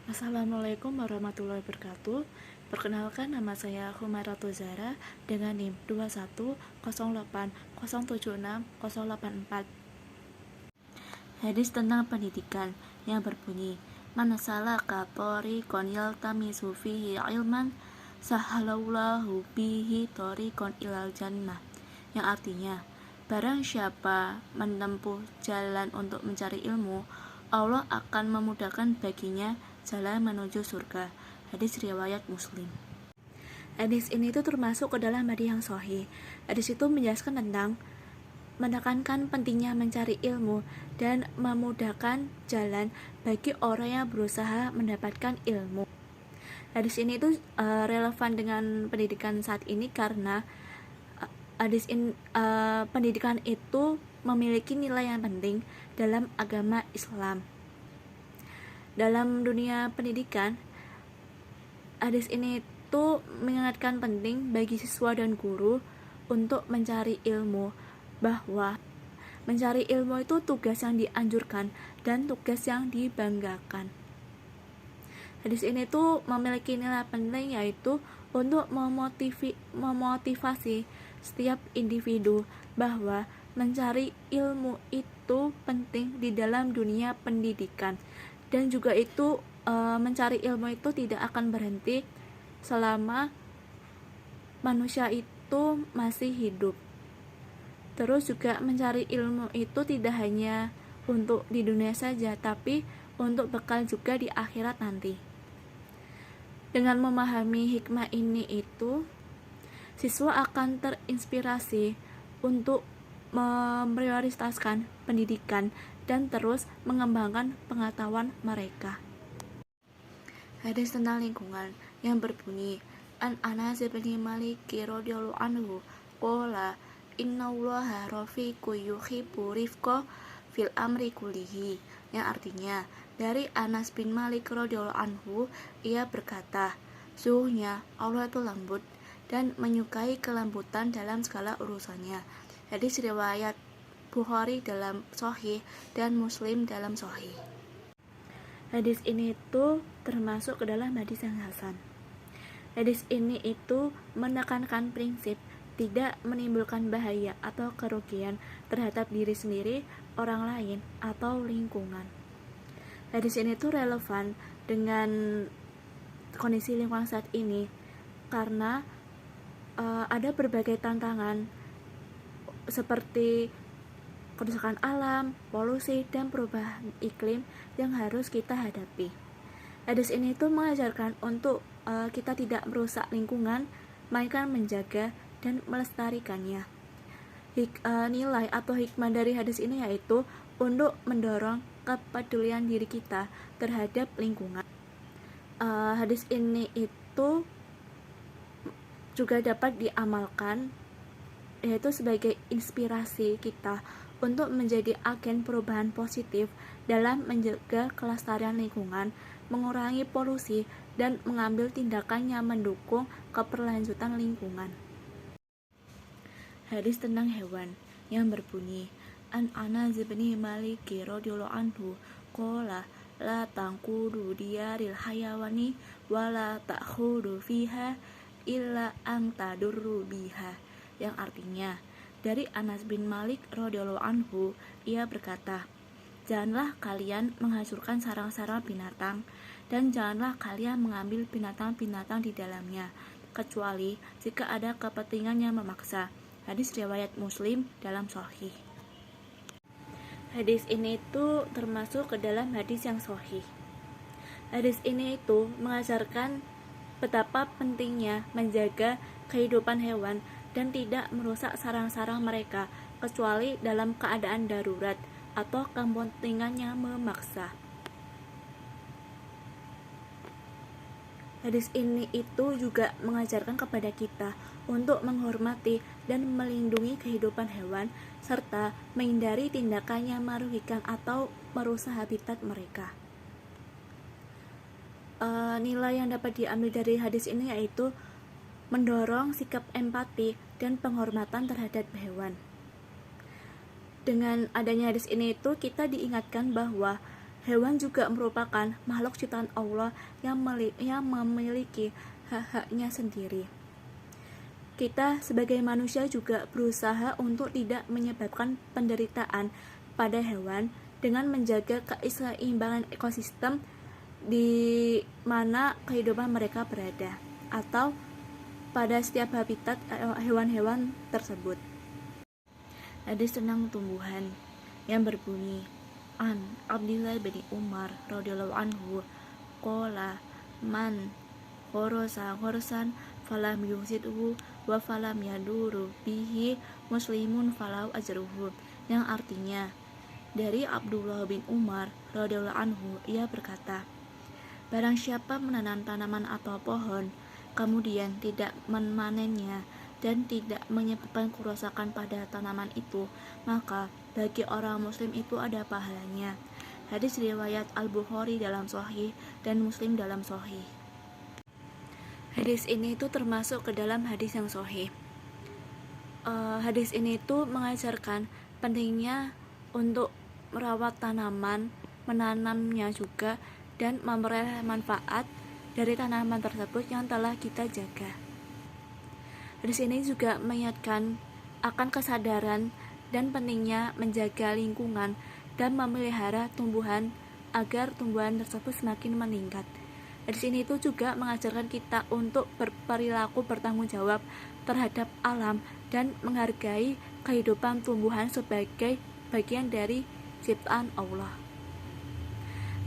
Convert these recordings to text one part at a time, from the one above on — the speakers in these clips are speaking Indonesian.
Assalamualaikum warahmatullahi wabarakatuh. Perkenalkan, nama saya Humairatu Zahra dengan NIM 2108076084. Hadis tentang pendidikan yang berbunyi, "Man salaka thariqan yaltamisu fihi ilman, sahalallahu bihi thariqan ilal jannah." Yang artinya, barang siapa menempuh jalan untuk mencari ilmu, Allah akan memudahkan baginya jalan menuju surga. Hadis riwayat Muslim. Hadis ini itu termasuk ke dalam hadis yang sahih. Hadis itu menjelaskan tentang menekankan pentingnya mencari ilmu dan memudahkan jalan bagi orang yang berusaha mendapatkan ilmu. Hadis ini itu relevan dengan pendidikan saat ini karena pendidikan itu memiliki nilai yang penting dalam agama Islam. Dalam dunia pendidikan, hadis ini itu mengingatkan penting bagi siswa dan guru untuk mencari ilmu, bahwa mencari ilmu itu tugas yang dianjurkan dan tugas yang dibanggakan. Hadis ini tuh memiliki nilai penting, yaitu untuk memotivasi setiap individu bahwa mencari ilmu itu penting di dalam dunia pendidikan, dan juga itu mencari ilmu itu tidak akan berhenti selama manusia itu masih hidup. Terus juga mencari ilmu itu tidak hanya untuk di dunia saja, tapi untuk bekal juga di akhirat nanti. Dengan memahami hikmah ini itu, siswa akan terinspirasi untuk memprioritaskan pendidikan dan terus mengembangkan pengetahuan mereka. Hadis tentang lingkungan yang berbunyi, An Anas bin Malik radhiyallahu anhu qala, "Innallaha rafiqun yuhibbu rifqa fil amri kullihi." Yang artinya, dari Anas bin Malik radhiyallahu anhu, ia berkata, sesungguhnya Allah itu lembut dan menyukai kelembutan dalam segala urusannya. Hadis riwayat Bukhari dalam Sahih dan Muslim dalam Sahih. Hadis ini itu termasuk ke dalam hadis yang hasan. Hadis ini itu menekankan prinsip tidak menimbulkan bahaya atau kerugian terhadap diri sendiri, orang lain, atau lingkungan. Hadis ini tuh relevan dengan kondisi lingkungan saat ini karena ada berbagai tantangan seperti kerusakan alam, polusi, dan perubahan iklim yang harus kita hadapi. Hadis ini tuh mengajarkan untuk kita tidak merusak lingkungan, melainkan menjaga dan melestarikannya. Nilai atau hikmah dari hadis ini yaitu untuk mendorong kepedulian diri kita terhadap lingkungan. Hadis ini itu juga dapat diamalkan, yaitu sebagai inspirasi kita untuk menjadi agen perubahan positif dalam menjaga kelestarian lingkungan, mengurangi polusi, dan mengambil tindakan yang mendukung keberlanjutan lingkungan. Hadis tentang hewan yang berbunyi, An Anas bin Malik radhiyallahu anhu qala, la tanqudu diyaril hayawani wala ta'khudu fiha illa an tadurru biha. Yang artinya, dari Anas bin Malik radhiyallahu anhu, ia berkata, janganlah kalian menghancurkan sarang-sarang binatang, dan janganlah kalian mengambil binatang-binatang di dalamnya, kecuali jika ada kepentingan yang memaksa. Hadis riwayat Muslim dalam Sahih. Hadis ini itu termasuk ke dalam hadis yang sahih. Hadis ini itu mengajarkan betapa pentingnya menjaga kehidupan hewan dan tidak merusak sarang-sarang mereka, kecuali dalam keadaan darurat atau kepentingan yang memaksa. Hadis ini itu juga mengajarkan kepada kita untuk menghormati dan melindungi kehidupan hewan, serta menghindari tindakan yang merugikan atau merusak habitat mereka. Nilai yang dapat diambil dari hadis ini yaitu mendorong sikap empati dan penghormatan terhadap hewan. Dengan adanya hadis ini itu kita diingatkan bahwa Hewan juga merupakan makhluk ciptaan Allah yang memiliki hak-haknya sendiri. Kita sebagai manusia juga berusaha untuk tidak menyebabkan penderitaan pada hewan dengan menjaga keseimbangan ekosistem di mana kehidupan mereka berada atau pada setiap habitat hewan-hewan tersebut. Hadis tentang tumbuhan yang berbunyi, An Abdullah bin Umar radhiyallahu anhu qala man khorosa khorsan falam yusidhu wa falam yaduru bihi muslimun falau ajruhu, yang artinya dari Abdullah bin Umar radhiyallahu anhu, ia berkata, barang siapa menanam tanaman atau pohon kemudian tidak memanennya dan tidak menyebabkan kerusakan pada tanaman itu, maka bagi orang muslim itu ada pahalanya. Hadis riwayat Al-Bukhari dalam Sahih dan Muslim dalam Sahih. Hadis ini itu termasuk ke dalam hadis yang sahih. Hadis ini itu mengajarkan pentingnya untuk merawat tanaman, menanamnya juga, dan memperoleh manfaat dari tanaman tersebut yang telah kita jaga. Hadis ini juga mengingatkan akan kesadaran dan pentingnya menjaga lingkungan dan memelihara tumbuhan agar tumbuhan tersebut semakin meningkat. Hadis ini itu juga mengajarkan kita untuk berperilaku bertanggung jawab terhadap alam dan menghargai kehidupan tumbuhan sebagai bagian dari ciptaan Allah.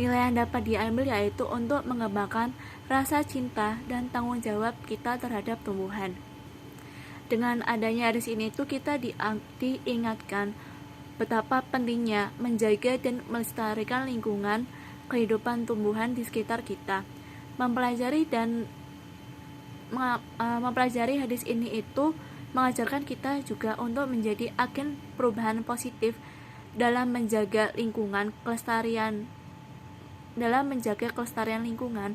Nilai yang dapat diambil yaitu untuk mengembangkan rasa cinta dan tanggung jawab kita terhadap tumbuhan. Dengan adanya hadis ini tuh kita diingatkan betapa pentingnya menjaga dan melestarikan lingkungan kehidupan tumbuhan di sekitar kita. Mempelajari hadis ini itu mengajarkan kita juga untuk menjadi agen perubahan positif dalam menjaga kelestarian lingkungan,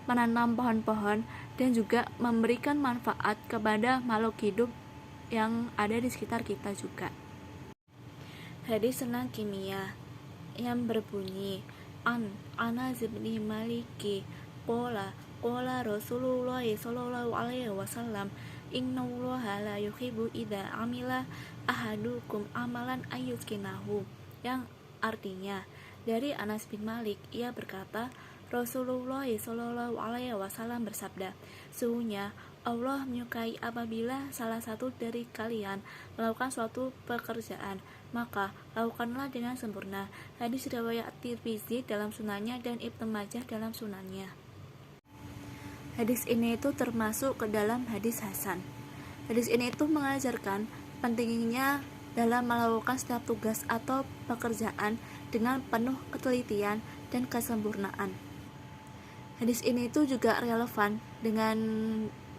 menanam pohon-pohon, dan juga memberikan manfaat kepada makhluk hidup yang ada di sekitar kita juga. Hadis tentang kimia yang berbunyi, An Anas bin Malik qala Rasulullah sallallahu alaihi wasallam, innallaha la yuhibbu idza amila ahadukum amalan ayyuskinahu, yang artinya dari Anas bin Malik, ia berkata, Rasulullah Shallallahu Alaihi Wasallam bersabda, sesungguhnya Allah menyukai apabila salah satu dari kalian melakukan suatu pekerjaan, maka lakukanlah dengan sempurna. Hadis riwayat Tirmizi dalam sunannya dan Ibnu Majah dalam sunannya. Hadis ini itu termasuk ke dalam hadis hasan. Hadis ini itu mengajarkan pentingnya dalam melakukan setiap tugas atau pekerjaan dengan penuh ketelitian dan kesempurnaan. Hadis ini itu juga relevan dengan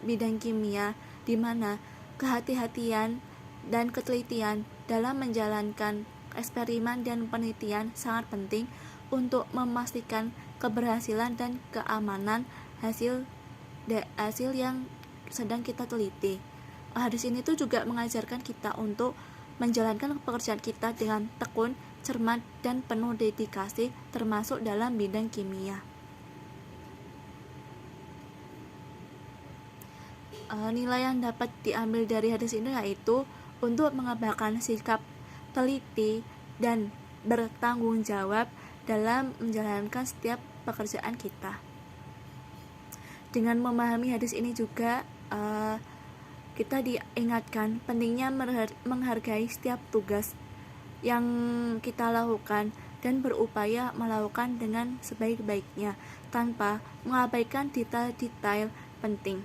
bidang kimia, di mana kehati-hatian dan ketelitian dalam menjalankan eksperimen dan penelitian sangat penting untuk memastikan keberhasilan dan keamanan hasil yang sedang kita teliti. Hadis ini tuh juga mengajarkan kita untuk menjalankan pekerjaan kita dengan tekun, cermat, dan penuh dedikasi, termasuk dalam bidang kimia. Nilai yang dapat diambil dari hadis ini yaitu untuk mengembangkan sikap teliti dan bertanggung jawab dalam menjalankan setiap pekerjaan kita. Dengan memahami hadis ini juga kita diingatkan pentingnya menghargai setiap tugas yang kita lakukan dan berupaya melakukan dengan sebaik-baiknya tanpa mengabaikan detail-detail penting.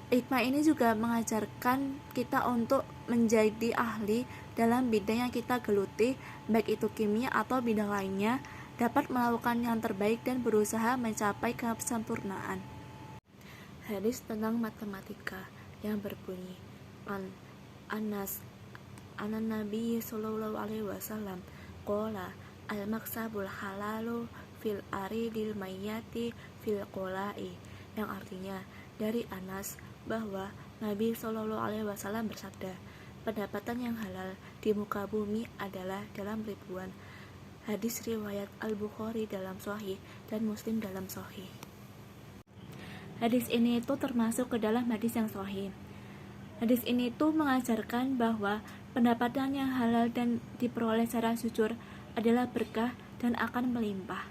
Hikmah ini juga mengajarkan kita untuk menjadi ahli dalam bidang yang kita geluti, baik itu kimia atau bidang lainnya, dapat melakukan yang terbaik dan berusaha mencapai kesempurnaan. Hadis tentang matematika yang berbunyi, Anas Anan Nabi sallallahu alaihi wasallam qala al-maksabul halalu fil aridil mayyati fil qolai, yang artinya dari Anas bahwa Nabi sallallahu alaihi wasallam bersabda, pendapatan yang halal di muka bumi adalah dalam ribuan Hadis riwayat Al-Bukhari dalam Sahih dan Muslim dalam Sahih. Hadis ini itu termasuk ke dalam hadis yang sahih. Hadis ini itu mengajarkan bahwa pendapatan yang halal dan diperoleh secara jujur adalah berkah dan akan melimpah.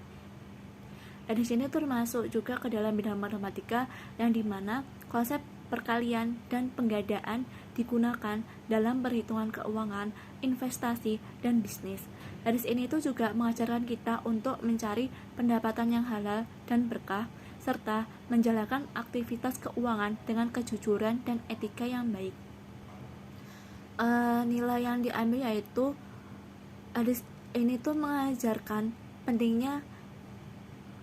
Hadis ini termasuk juga ke dalam bidang matematika yang dimana konsep perkalian dan penggadaan digunakan dalam perhitungan keuangan, investasi, dan bisnis. Hadis ini itu juga mengajarkan kita untuk mencari pendapatan yang halal dan berkah, serta menjalankan aktivitas keuangan dengan kejujuran dan etika yang baik. Nilai yang diambil yaitu hadis ini tuh mengajarkan pentingnya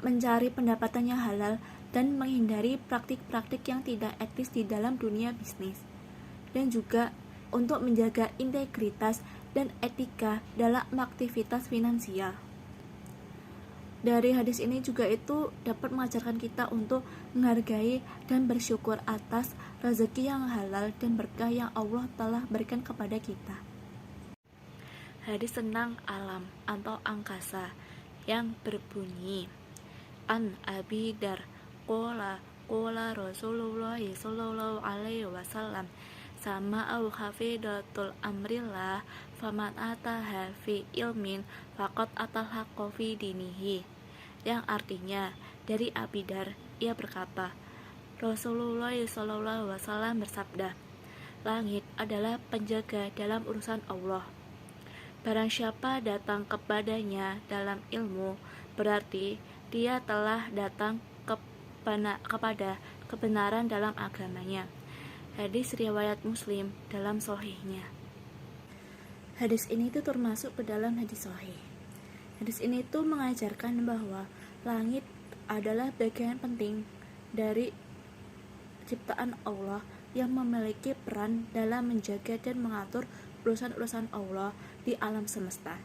mencari pendapatan yang halal dan menghindari praktik-praktik yang tidak etis di dalam dunia bisnis, dan juga untuk menjaga integritas dan etika dalam aktivitas finansial. Dari hadis ini juga itu dapat mengajarkan kita untuk menghargai dan bersyukur atas rezeki yang halal dan berkah yang Allah telah berikan kepada kita. Hadis tentang alam atau angkasa yang berbunyi, An Abi Dar Qala Rasulullah sallallahu alaihi wasallam, sama au hafidatul amrillah faman ataha fi ilmin faqad atalhaqqa fi dinihi. Yang artinya, dari Abidar ia berkata, Rasulullah sallallahu alaihi wasallam bersabda, langit adalah penjaga dalam urusan Allah. Barang siapa datang kepadanya dalam ilmu, berarti dia telah datang kepada kebenaran dalam agamanya. Hadis riwayat Muslim dalam sahihnya. Hadis ini itu termasuk ke dalam hadis sahih. Hadis ini itu mengajarkan bahwa langit adalah bagian penting dari ciptaan Allah yang memiliki peran dalam menjaga dan mengatur urusan-urusan Allah di alam semesta.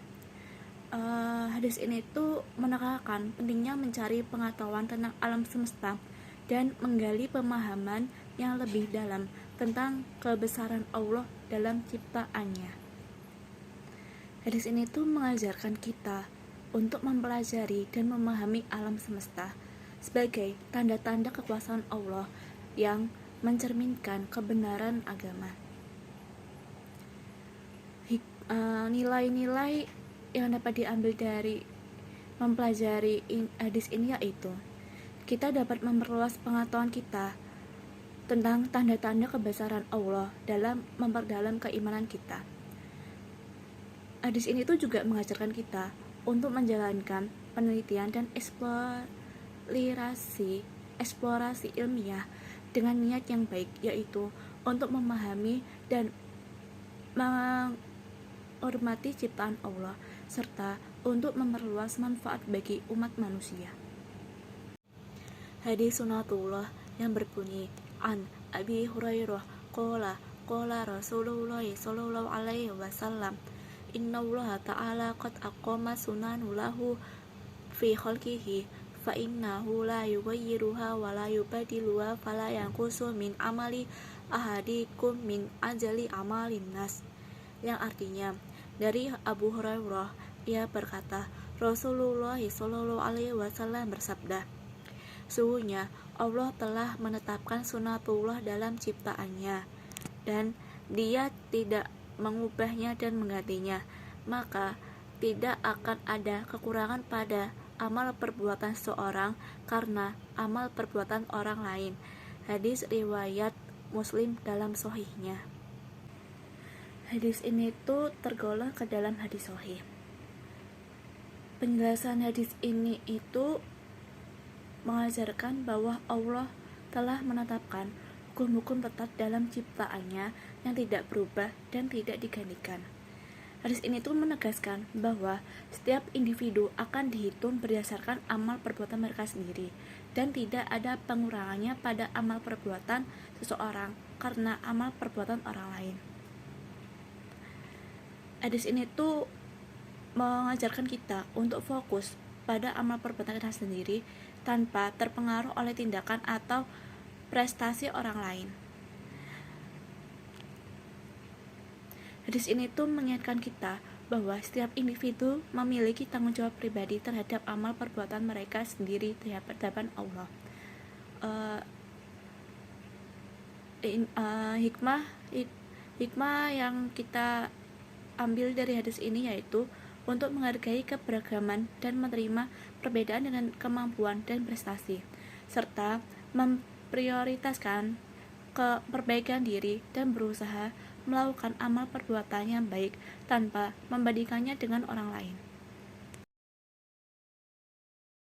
Hadis ini itu menekankan pentingnya mencari pengetahuan tentang alam semesta dan menggali pemahaman yang lebih dalam tentang kebesaran Allah dalam ciptaannya. Hadis ini tuh mengajarkan kita untuk mempelajari dan memahami alam semesta sebagai tanda-tanda kekuasaan Allah yang mencerminkan kebenaran agama. Nilai-nilai yang dapat diambil dari mempelajari hadis ini yaitu kita dapat memperluas pengetahuan kita tentang tanda-tanda kebesaran Allah dalam memperdalam keimanan kita. Hadis ini tuh juga mengajarkan kita untuk menjalankan penelitian dan eksplorasi ilmiah dengan niat yang baik, yaitu untuk memahami dan menghormati ciptaan Allah serta untuk memperluas manfaat bagi umat manusia. Hadis sunatullah yang berbunyi, An Abi Hurairah Qala Rasulullah sallallahu alaihi wasallam, Innallaha ta'ala qad aqama sunanan lahu fi khalqihi fa innahu la yughayyiruha wa la yubadiluha fala yanqusu min amali ahadikum min ajali amalin nas. Yang artinya, dari Abu Hurairah ia berkata, Rasulullah sallallahu alaihi wasallam bersabda, sesungguhnya Allah telah menetapkan sunatullah dalam ciptaannya dan Dia tidak mengubahnya dan menggantinya, maka tidak akan ada kekurangan pada amal perbuatan seorang karena amal perbuatan orang lain. Hadis riwayat Muslim dalam sahihnya. Hadis ini tuh tergolong ke dalam hadis sahih. Penjelasan hadis ini itu mengajarkan bahwa Allah telah menetapkan hukum-hukum tetap dalam ciptaannya yang tidak berubah dan tidak digantikan. Hadis ini tuh menegaskan bahwa setiap individu akan dihitung berdasarkan amal perbuatan mereka sendiri dan tidak ada pengurangannya pada amal perbuatan seseorang karena amal perbuatan orang lain. Hadis ini tuh mengajarkan kita untuk fokus pada amal perbuatan kita sendiri tanpa terpengaruh oleh tindakan atau prestasi orang lain. Hadis ini tuh mengingatkan kita bahwa setiap individu memiliki tanggung jawab pribadi terhadap amal perbuatan mereka sendiri di hadapan Allah. Hikmah yang kita ambil dari hadis ini yaitu untuk menghargai keberagaman dan menerima perbedaan dengan kemampuan dan prestasi, serta memprioritaskan perbaikan diri dan berusaha melakukan amal perbuatan yang baik tanpa membandingkannya dengan orang lain.